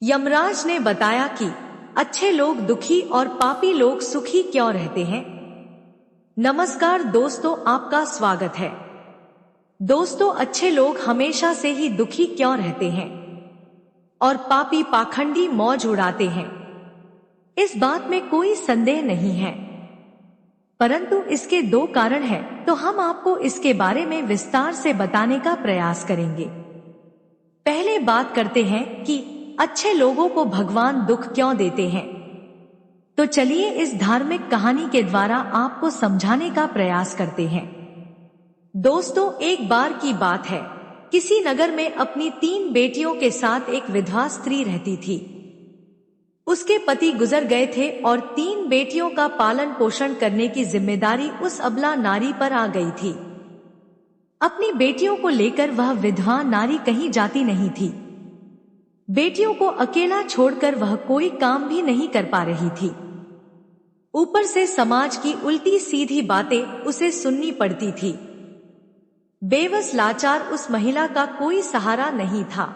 यमराज ने बताया कि अच्छे लोग दुखी और पापी लोग सुखी क्यों रहते हैं। नमस्कार दोस्तों, आपका स्वागत है। दोस्तों, अच्छे लोग हमेशा से ही दुखी क्यों रहते हैं और पापी पाखंडी मौज उड़ाते हैं, इस बात में कोई संदेह नहीं है। परंतु इसके दो कारण हैं, तो हम आपको इसके बारे में विस्तार से बताने का प्रयास करेंगे। पहले बात करते हैं कि अच्छे लोगों को भगवान दुख क्यों देते हैं। तो चलिए इस धार्मिक कहानी के द्वारा आपको समझाने का प्रयास करते हैं। दोस्तों, एक बार की बात है, किसी नगर में अपनी 3 बेटियों के साथ एक विधवा स्त्री रहती थी। उसके पति गुजर गए थे और 3 बेटियों का पालन पोषण करने की जिम्मेदारी उस अबला नारी पर आ गई थी। अपनी बेटियों को लेकर वह विधवा नारी कहीं जाती नहीं थी। बेटियों को अकेला छोड़कर वह कोई काम भी नहीं कर पा रही थी। ऊपर से समाज की उल्टी सीधी बातें उसे सुननी पड़ती थी। बेबस लाचार उस महिला का कोई सहारा नहीं था।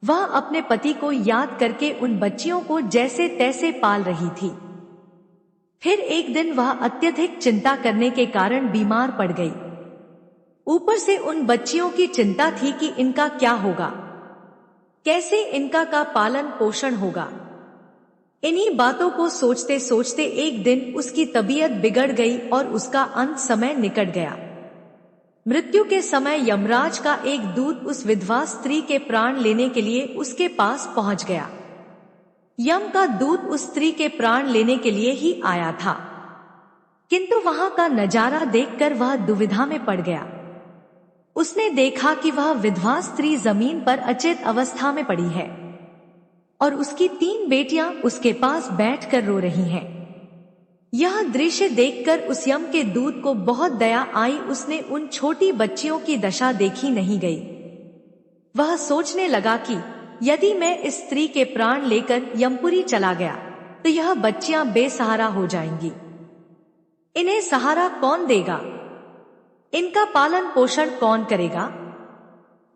वह अपने पति को याद करके उन बच्चियों को जैसे तैसे पाल रही थी। फिर एक दिन वह अत्यधिक चिंता करने के कारण बीमार पड़ गई। ऊपर से उन बच्चियों की चिंता थी कि इनका क्या होगा, कैसे इनका का पालन पोषण होगा। इन्हीं बातों को सोचते सोचते एक दिन उसकी तबीयत बिगड़ गई और उसका अंत समय निकट गया। मृत्यु के समय यमराज का एक दूत उस विधवा स्त्री के प्राण लेने के लिए उसके पास पहुंच गया। यम का दूत उस स्त्री के प्राण लेने के लिए ही आया था, किंतु वहां का नजारा देखकर वह दुविधा में पड़ गया। उसने देखा कि वह विधवा स्त्री जमीन पर अचेत अवस्था में पड़ी है और उसकी 3 बेटियां उसके पास बैठकर रो रही हैं। यह दृश्य देखकर उस यम के दूत को बहुत दया आई। उसने उन छोटी बच्चियों की दशा देखी नहीं गई। वह सोचने लगा कि यदि मैं इस स्त्री के प्राण लेकर यमपुरी चला गया तो यह बच्चियां बेसहारा हो जाएंगी। इन्हें सहारा कौन देगा, इनका पालन पोषण कौन करेगा।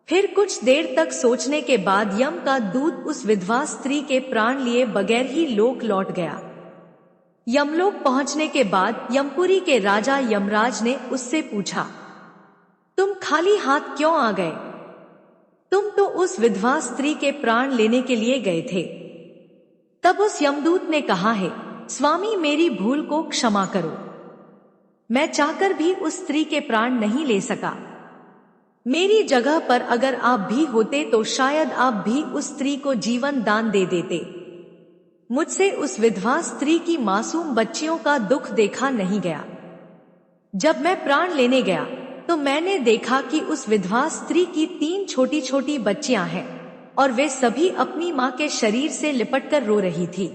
फिर कुछ देर तक सोचने के बाद यम का दूत उस विधवा स्त्री के प्राण लिए बगैर ही लोक लौट गया। यमलोक पहुंचने के बाद यमपुरी के राजा यमराज ने उससे पूछा, तुम खाली हाथ क्यों आ गए? तुम तो उस विधवा स्त्री के प्राण लेने के लिए गए थे। तब उस यमदूत ने कहा, है स्वामी, मेरी भूल को क्षमा करो। मैं चाहकर भी उस स्त्री के प्राण नहीं ले सका। मेरी जगह पर अगर आप भी होते तो शायद आप भी उस स्त्री को जीवन दान दे देते। मुझसे उस विधवा स्त्री की मासूम बच्चियों का दुख देखा नहीं गया। जब मैं प्राण लेने गया तो मैंने देखा कि उस विधवा स्त्री की 3 छोटी छोटी बच्चियां हैं और वे सभी अपनी मां के शरीर से लिपटकर रो रही थी।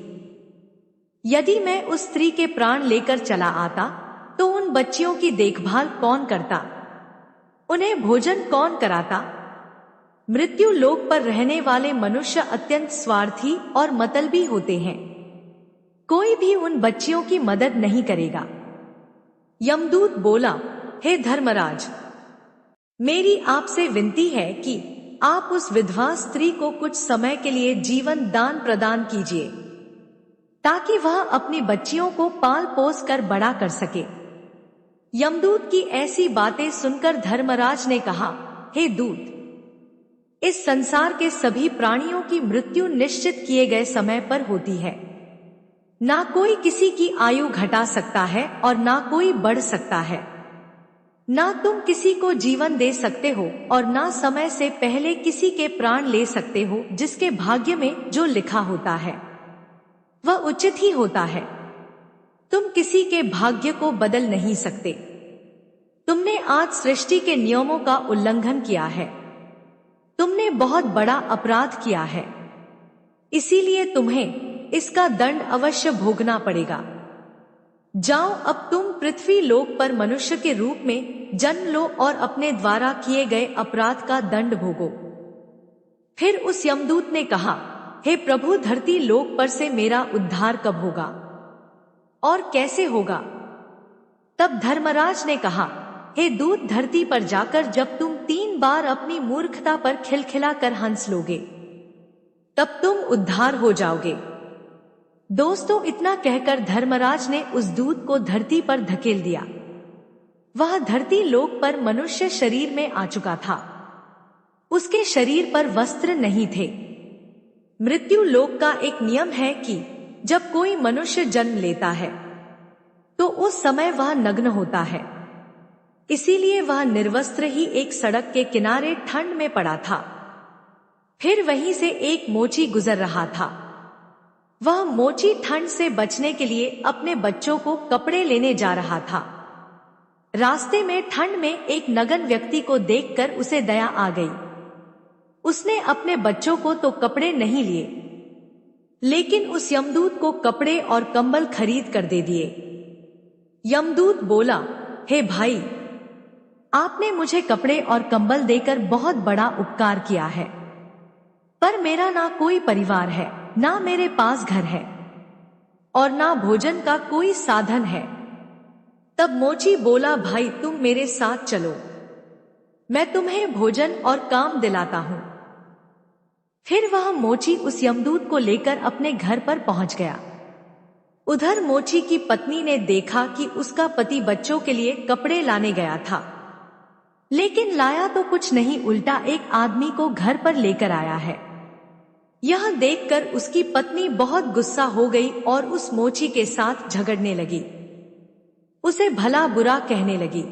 यदि मैं उस स्त्री के प्राण लेकर चला आता तो उन बच्चियों की देखभाल कौन करता, उन्हें भोजन कौन कराता। मृत्यु लोक पर रहने वाले मनुष्य अत्यंत स्वार्थी और मतलबी होते हैं। कोई भी उन बच्चियों की मदद नहीं करेगा। यमदूत बोला, हे धर्मराज, मेरी आपसे विनती है कि आप उस विधवा स्त्री को कुछ समय के लिए जीवन दान प्रदान कीजिए ताकि वह अपनी बच्चियों को पाल पोस कर बड़ा कर सके। यमदूत की ऐसी बातें सुनकर धर्मराज ने कहा, हे दूत, इस संसार के सभी प्राणियों की मृत्यु निश्चित किए गए समय पर होती है। ना कोई किसी की आयु घटा सकता है और ना कोई बढ़ सकता है। ना तुम किसी को जीवन दे सकते हो और ना समय से पहले किसी के प्राण ले सकते हो। जिसके भाग्य में जो लिखा होता है वह उचित ही होता है। तुम किसी के भाग्य को बदल नहीं सकते। तुमने आज सृष्टि के नियमों का उल्लंघन किया है। तुमने बहुत बड़ा अपराध किया है, इसीलिए तुम्हें इसका दंड अवश्य भोगना पड़ेगा। जाओ, अब तुम पृथ्वी लोक पर मनुष्य के रूप में जन्म लो और अपने द्वारा किए गए अपराध का दंड भोगो। फिर उस यमदूत ने कहा, हे प्रभु, धरती लोक पर से मेरा उद्धार कब होगा और कैसे होगा? तब धर्मराज ने कहा, हे दूत, धरती पर जाकर जब तुम 3 बार अपनी मूर्खता पर खिलखिला कर हंस लोगे तब तुम उद्धार हो जाओगे। दोस्तों, इतना कहकर धर्मराज ने उस दूत को धरती पर धकेल दिया। वह धरती लोक पर मनुष्य शरीर में आ चुका था। उसके शरीर पर वस्त्र नहीं थे। मृत्यु लोक का एक नियम है कि जब कोई मनुष्य जन्म लेता है तो उस समय वह नग्न होता है। इसीलिए वह निर्वस्त्र ही एक सड़क के किनारे ठंड में पड़ा था। फिर वहीं से एक मोची गुजर रहा था। वह मोची ठंड से बचने के लिए अपने बच्चों को कपड़े लेने जा रहा था। रास्ते में ठंड में एक नग्न व्यक्ति को देखकर उसे दया आ गई। उसने अपने बच्चों को तो कपड़े नहीं लिए, लेकिन उस यमदूत को कपड़े और कंबल खरीद कर दे दिए। यमदूत बोला, हे भाई, आपने मुझे कपड़े और कंबल देकर बहुत बड़ा उपकार किया है, पर मेरा ना कोई परिवार है, ना मेरे पास घर है और ना भोजन का कोई साधन है। तब मोची बोला, भाई तुम मेरे साथ चलो, मैं तुम्हें भोजन और काम दिलाता हूं। फिर वह मोची उस यमदूत को लेकर अपने घर पर पहुंच गया। उधर मोची की पत्नी ने देखा कि उसका पति बच्चों के लिए कपड़े लाने गया था, लेकिन लाया तो कुछ नहीं, उल्टा एक आदमी को घर पर लेकर आया है। यह देखकर उसकी पत्नी बहुत गुस्सा हो गई और उस मोची के साथ झगड़ने लगी, उसे भला बुरा कहने लगी।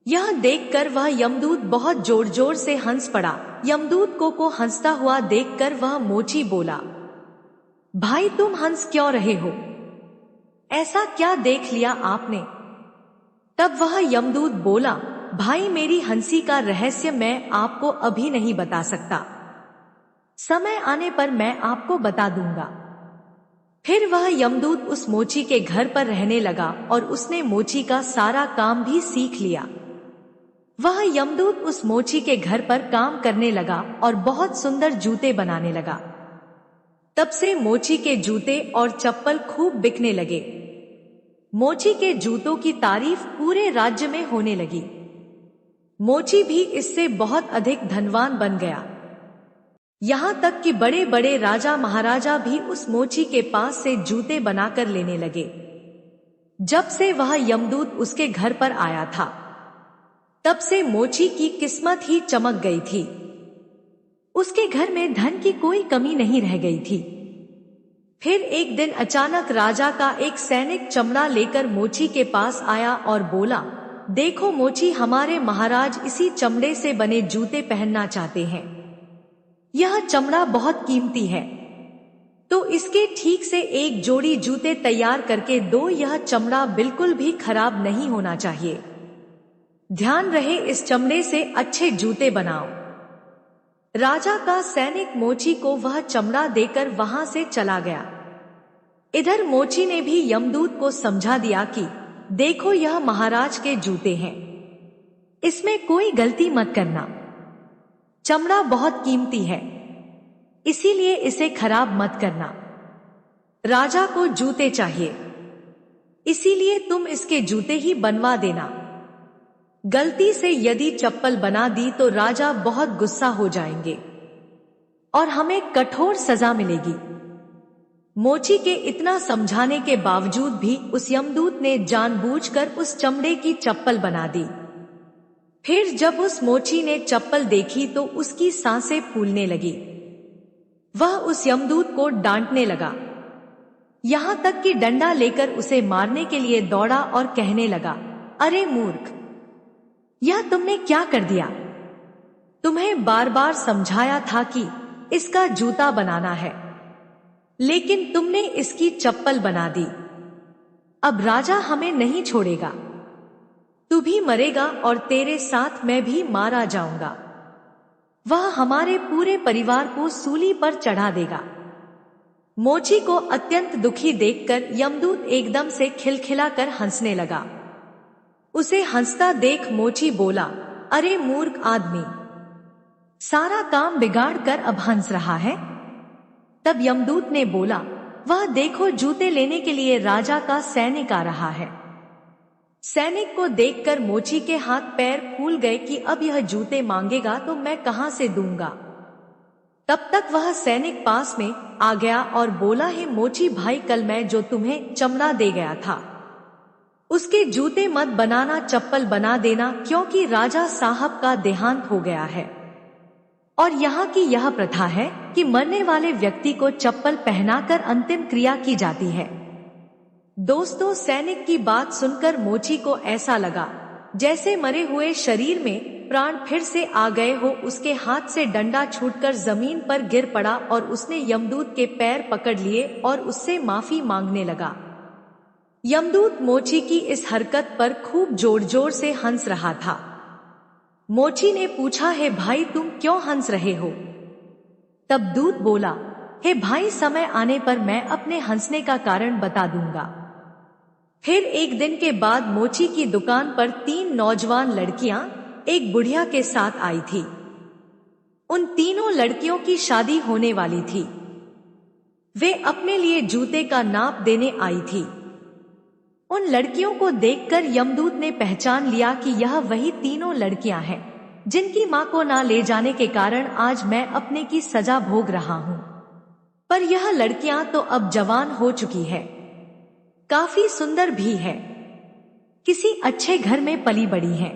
यह देखकर वह यमदूत बहुत जोर जोर से हंस पड़ा। यमदूत को हंसता हुआ देखकर वह मोची बोला, भाई तुम हंस क्यों रहे हो? ऐसा क्या देख लिया आपने? तब वह यमदूत बोला, भाई मेरी हंसी का रहस्य मैं आपको अभी नहीं बता सकता, समय आने पर मैं आपको बता दूंगा। फिर वह यमदूत उस मोची के घर पर रहने लगा और उसने मोची का सारा काम भी सीख लिया। वह यमदूत उस मोची के घर पर काम करने लगा और बहुत सुंदर जूते बनाने लगा। तब से मोची के जूते और चप्पल खूब बिकने लगे। मोची के जूतों की तारीफ पूरे राज्य में होने लगी। मोची भी इससे बहुत अधिक धनवान बन गया। यहाँ तक कि बड़े बड़े राजा महाराजा भी उस मोची के पास से जूते बनाकर लेने लगे। जब से वह यमदूत उसके घर पर आया था, तब से मोची की किस्मत ही चमक गई थी। उसके घर में धन की कोई कमी नहीं रह गई थी। फिर एक दिन अचानक राजा का एक सैनिक चमड़ा लेकर मोची के पास आया और बोला, देखो मोची, हमारे महाराज इसी चमड़े से बने जूते पहनना चाहते हैं। यह चमड़ा बहुत कीमती है, तो इसके ठीक से एक जोड़ी जूते तैयार करके दो। यह चमड़ा बिल्कुल भी खराब नहीं होना चाहिए। ध्यान रहे, इस चमड़े से अच्छे जूते बनाओ। राजा का सैनिक मोची को वह चमड़ा देकर वहां से चला गया। इधर मोची ने भी यमदूत को समझा दिया कि देखो, यह महाराज के जूते हैं, इसमें कोई गलती मत करना। चमड़ा बहुत कीमती है, इसीलिए इसे खराब मत करना। राजा को जूते चाहिए, इसीलिए तुम इसके जूते ही बनवा देना। गलती से यदि चप्पल बना दी तो राजा बहुत गुस्सा हो जाएंगे और हमें कठोर सजा मिलेगी। मोची के इतना समझाने के बावजूद भी उस यमदूत ने जानबूझकर उस चमड़े की चप्पल बना दी। फिर जब उस मोची ने चप्पल देखी तो उसकी सांसें फूलने लगी। वह उस यमदूत को डांटने लगा, यहां तक कि डंडा लेकर उसे मारने के लिए दौड़ा और कहने लगा, अरे मूर्ख, यह तुमने क्या कर दिया? तुम्हें बार बार समझाया था कि इसका जूता बनाना है, लेकिन तुमने इसकी चप्पल बना दी। अब राजा हमें नहीं छोड़ेगा, तू भी मरेगा और तेरे साथ मैं भी मारा जाऊंगा। वह हमारे पूरे परिवार को सूली पर चढ़ा देगा। मोची को अत्यंत दुखी देखकर यमदूत एकदम से खिलखिलाकर हंसने लगा। उसे हंसता देख मोची बोला, अरे मूर्ख आदमी, सारा काम बिगाड़ कर अब हंस रहा है? तब यमदूत ने बोला, वह देखो, जूते लेने के लिए राजा का सैनिक आ रहा है। सैनिक को देखकर मोची के हाथ पैर फूल गए कि अब यह जूते मांगेगा तो मैं कहां से दूंगा। तब तक वह सैनिक पास में आ गया और बोला, हे मोची भाई, कल मैं जो तुम्हें चमड़ा दे गया था उसके जूते मत बनाना, चप्पल बना देना, क्योंकि राजा साहब का देहांत हो गया है और यहाँ की यह प्रथा है कि मरने वाले व्यक्ति को चप्पल पहनाकर अंतिम क्रिया की जाती है। दोस्तों, सैनिक की बात सुनकर मोची को ऐसा लगा जैसे मरे हुए शरीर में प्राण फिर से आ गए हो। उसके हाथ से डंडा छूटकर जमीन पर गिर पड़ा और उसने यमदूत के पैर पकड़ लिए और उससे माफी मांगने लगा। यमदूत मोची की इस हरकत पर खूब जोर जोर से हंस रहा था। मोची ने पूछा, हे भाई, तुम क्यों हंस रहे हो? तब दूत बोला, हे भाई, समय आने पर मैं अपने हंसने का कारण बता दूंगा। फिर एक दिन के बाद मोची की दुकान पर 3 नौजवान लड़कियां एक बुढ़िया के साथ आई थी। उन तीनों लड़कियों की शादी होने वाली थी। वे अपने लिए जूते का नाप देने आई थी। उन लड़कियों को देखकर यमदूत ने पहचान लिया कि यह वही तीनों लड़कियां हैं जिनकी मां को ना ले जाने के कारण आज मैं अपने की सजा भोग रहा हूं। पर यह लड़कियां तो अब जवान हो चुकी है, काफी सुंदर भी है, किसी अच्छे घर में पली बड़ी हैं।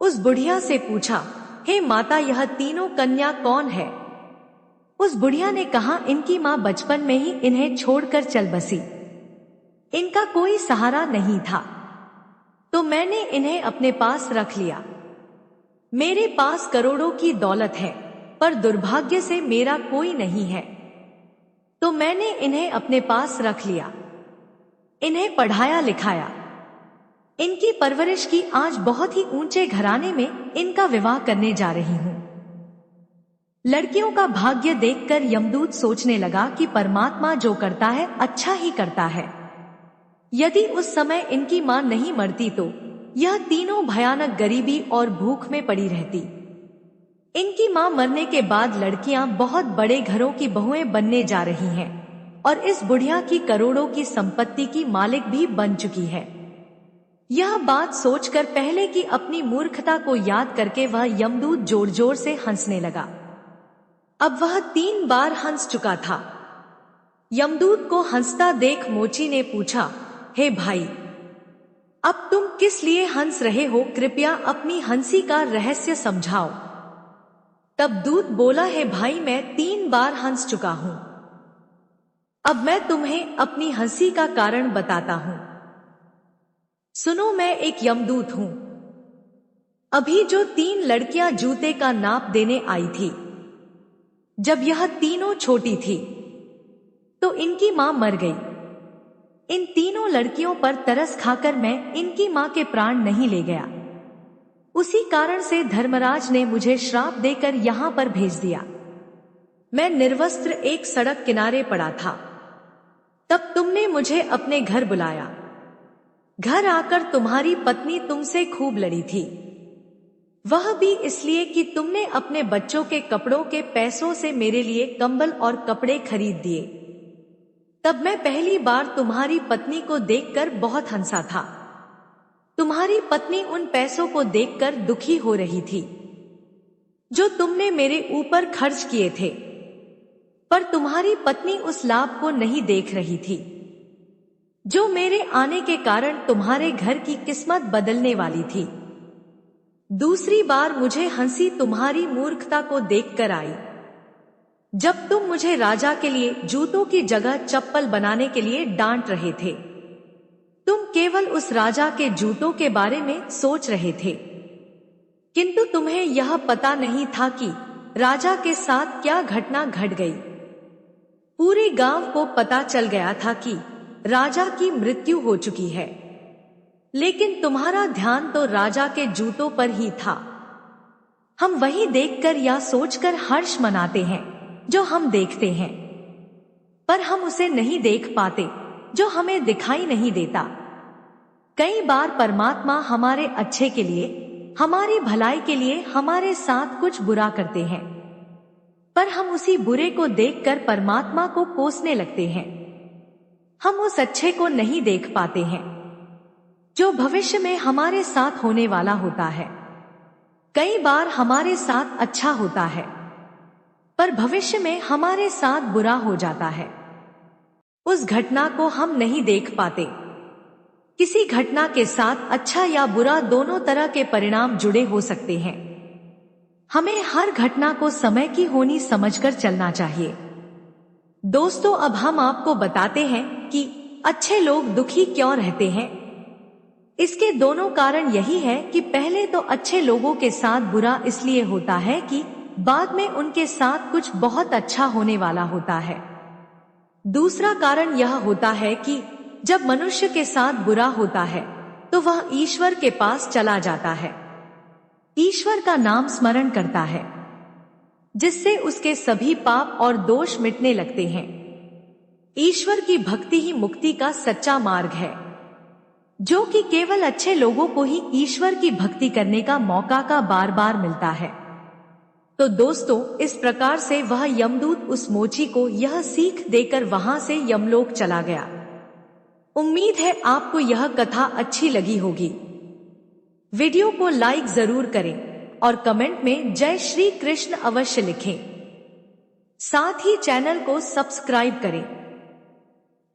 उस बुढ़िया से पूछा, हे माता, यह तीनों कन्या कौन है? उस बुढ़िया ने कहा, इनकी मां बचपन में ही इन्हें छोड़कर चल बसी, इनका कोई सहारा नहीं था, तो मैंने इन्हें अपने पास रख लिया। मेरे पास करोड़ों की दौलत है, पर दुर्भाग्य से मेरा कोई नहीं है, तो मैंने इन्हें अपने पास रख लिया, इन्हें पढ़ाया लिखाया, इनकी परवरिश की। आज बहुत ही ऊंचे घराने में इनका विवाह करने जा रही हूं। लड़कियों का भाग्य देखकर यमदूत सोचने लगा कि परमात्मा जो करता है अच्छा ही करता है। यदि उस समय इनकी मां नहीं मरती तो यह तीनों भयानक गरीबी और भूख में पड़ी रहती। इनकी मां मरने के बाद लड़कियां बहुत बड़े घरों की बहुएं बनने जा रही हैं और इस बुढ़िया की करोड़ों की संपत्ति की मालिक भी बन चुकी है। यह बात सोचकर पहले की अपनी मूर्खता को याद करके वह यमदूत जोर जोर से हंसने लगा। अब वह 3 बार हंस चुका था। यमदूत को हंसता देख मोची ने पूछा, हे भाई, अब तुम किस लिए हंस रहे हो? कृपया अपनी हंसी का रहस्य समझाओ। तब दूत बोला, हे भाई, मैं 3 बार हंस चुका हूं। अब मैं तुम्हें अपनी हंसी का कारण बताता हूं। सुनो, मैं एक यमदूत हूं। अभी जो 3 लड़कियां जूते का नाप देने आई थी, जब यह तीनों छोटी थी तो इनकी मां मर गई। इन तीनों लड़कियों पर तरस खाकर मैं इनकी मां के प्राण नहीं ले गया। उसी कारण से धर्मराज ने मुझे श्राप देकर यहां पर भेज दिया। मैं निर्वस्त्र एक सड़क किनारे पड़ा था, तब तुमने मुझे अपने घर बुलाया। घर आकर तुम्हारी पत्नी तुमसे खूब लड़ी थी, वह भी इसलिए कि तुमने अपने बच्चों के कपड़ों के पैसों से मेरे लिए कंबल और कपड़े खरीद दिए। तब मैं पहली बार तुम्हारी पत्नी को देखकर बहुत हंसा था। तुम्हारी पत्नी उन पैसों को देखकर दुखी हो रही थी जो तुमने मेरे ऊपर खर्च किए थे, पर तुम्हारी पत्नी उस लाभ को नहीं देख रही थी जो मेरे आने के कारण तुम्हारे घर की किस्मत बदलने वाली थी। दूसरी बार मुझे हंसी तुम्हारी मूर्खता को देखकर आई, जब तुम मुझे राजा के लिए जूतों की जगह चप्पल बनाने के लिए डांट रहे थे। तुम केवल उस राजा के जूतों के बारे में सोच रहे थे, किंतु तुम्हें यह पता नहीं था कि राजा के साथ क्या घटना घट गई। पूरे गांव को पता चल गया था कि राजा की मृत्यु हो चुकी है, लेकिन तुम्हारा ध्यान तो राजा के जूतों पर ही था। हम वही देखकर या सोचकर हर्ष मनाते हैं जो हम देखते हैं, पर हम उसे नहीं देख पाते जो हमें दिखाई नहीं देता। कई बार परमात्मा हमारे अच्छे के लिए, हमारी भलाई के लिए हमारे साथ कुछ बुरा करते हैं, पर हम उसी बुरे को देखकर परमात्मा को कोसने लगते हैं। हम उस अच्छे को नहीं देख पाते हैं जो भविष्य में हमारे साथ होने वाला होता है। कई बार हमारे साथ अच्छा होता है, पर भविष्य में हमारे साथ बुरा हो जाता है। उस घटना को हम नहीं देख पाते। किसी घटना के साथ अच्छा या बुरा दोनों तरह के परिणाम जुड़े हो सकते हैं। हमें हर घटना को समय की होनी समझकर चलना चाहिए। दोस्तों, अब हम आपको बताते हैं कि अच्छे लोग दुखी क्यों रहते हैं। इसके दोनों कारण यही है कि पहले तो अच्छे लोगों के साथ बुरा इसलिए होता है कि बाद में उनके साथ कुछ बहुत अच्छा होने वाला होता है। दूसरा कारण यह होता है कि जब मनुष्य के साथ बुरा होता है तो वह ईश्वर के पास चला जाता है, ईश्वर का नाम स्मरण करता है, जिससे उसके सभी पाप और दोष मिटने लगते हैं। ईश्वर की भक्ति ही मुक्ति का सच्चा मार्ग है, जो कि केवल अच्छे लोगों को ही ईश्वर की भक्ति करने का मौका का बार बार मिलता है। तो दोस्तों, इस प्रकार से वह यमदूत उस मोची को यह सीख देकर वहां से यमलोक चला गया। उम्मीद है आपको यह कथा अच्छी लगी होगी। वीडियो को लाइक जरूर करें और कमेंट में जय श्री कृष्ण अवश्य लिखें। साथ ही चैनल को सब्सक्राइब करें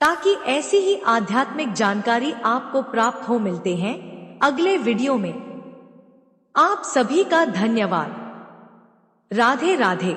ताकि ऐसी ही आध्यात्मिक जानकारी आपको प्राप्त हो। मिलते हैं अगले वीडियो में। आप सभी का धन्यवाद। राधे राधे।